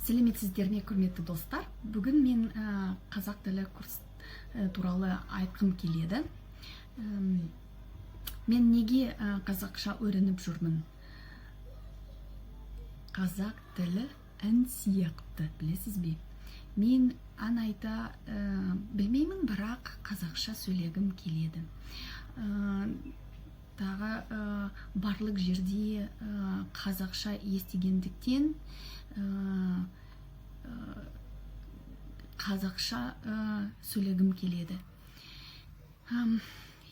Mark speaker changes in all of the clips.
Speaker 1: Сәлеметсіздер ме, құрметті достар? Бүгін мен қазақ тілі курс туралы айтқым келеді. Мен неге қазақша өйреніп жүрмін? Қазақ тілі ән сияқты, білесіз бе? Мен ән айта білмеймін, бірақ қазақша сөйлегім келеді. Тағы барлық жерде қазақша естігендіктен қазақша сөйлегім келеді.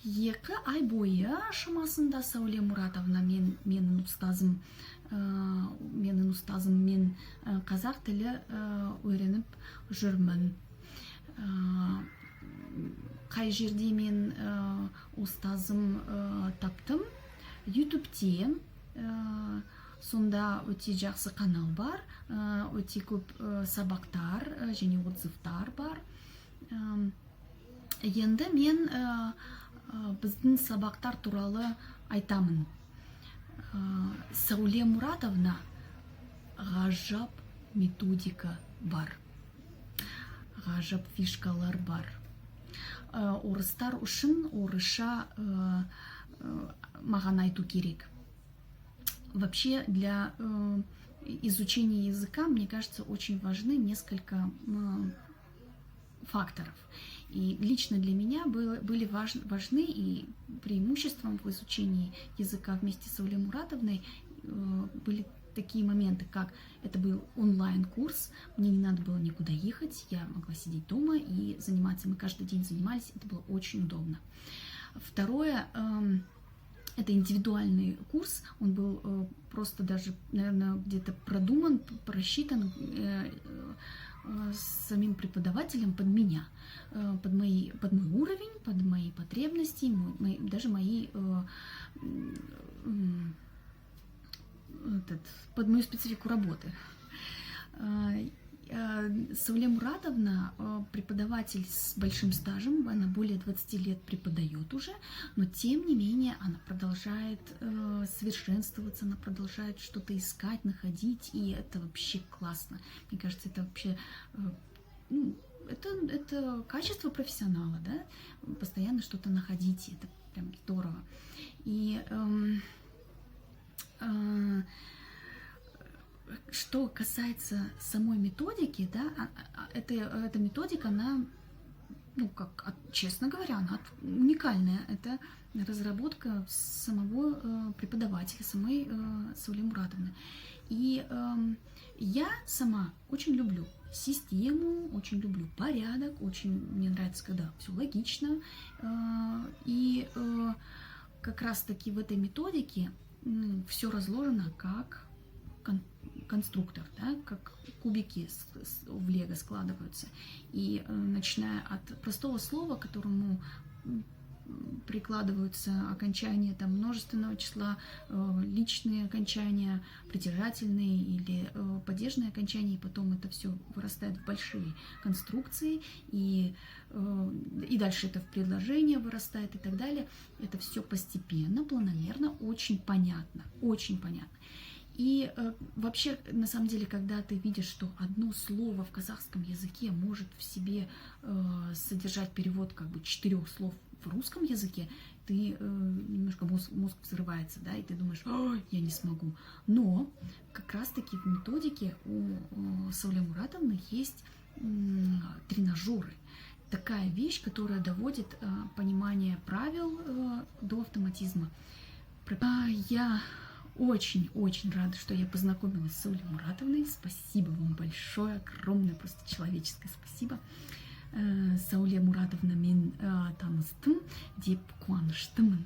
Speaker 1: 2 ай бойы шамасында Сауле Мұратовна менің ұстазым мен қазақ тілі өйреніп жүрмін. Қай жерде мен ұстазым таптым? YouTube'те. Сонда өте жақсы канал бар, өте көп сабақтар және отзывтар бар. Енді мен біздің сабақтар туралы айтамын. Сауле Мұратовна ғажап методика бар, ғажап фишкалар бар. Орыстар үшін орысша маған айту керек. Вообще для изучения языка, мне кажется, очень важны несколько факторов. И лично для меня были важны и преимуществом в изучении языка вместе с Сауле Мұратовной были такие моменты, как это был онлайн-курс, мне не надо было никуда ехать, я могла сидеть дома и заниматься. Мы каждый день занимались, это было очень удобно. Второе, это индивидуальный курс, он был просто даже, наверное, где-то продуман, просчитан самим преподавателем под меня, под мой уровень, под мои потребности, даже мои, под мою специфику работы. Сауле Мұратовна преподаватель с большим стажем, она более 20 лет преподает уже, но тем не менее она продолжает совершенствоваться, она продолжает что-то искать, находить, и это вообще классно. Мне кажется, это вообще, это качество профессионала, да? Постоянно что-то находить, это прям здорово. И что касается самой методики, да, эта методика, она, честно говоря, она уникальная. Это разработка самого преподавателя, самой Сауле Мұратовны. И я сама очень люблю систему, очень люблю порядок, мне нравится, когда все логично. И как раз-таки в этой методике все разложено как конструктор, да, как кубики в лего складываются. И начиная от простого слова, к которому прикладываются окончания там, множественного числа, личные окончания, притяжательные или падежные окончания, и потом это все вырастает в большие конструкции, и дальше это в предложение вырастает и так далее. Это все постепенно, планомерно, очень понятно, очень понятно. И вообще, на самом деле, когда ты видишь, что одно слово в казахском языке может в себе содержать перевод 4 слов в русском языке, ты немножко мозг взрывается, да, и ты думаешь, я не смогу. Но как раз-таки в методике у Сауле Мұратовны есть тренажеры. Такая вещь, которая доводит понимание правил до автоматизма. Я очень-очень рада, что я познакомилась с Сауле Мұратовной. Спасибо вам большое, огромное, просто человеческое спасибо. Сауле Мұратовна мен таныстым деп қуаныштымын.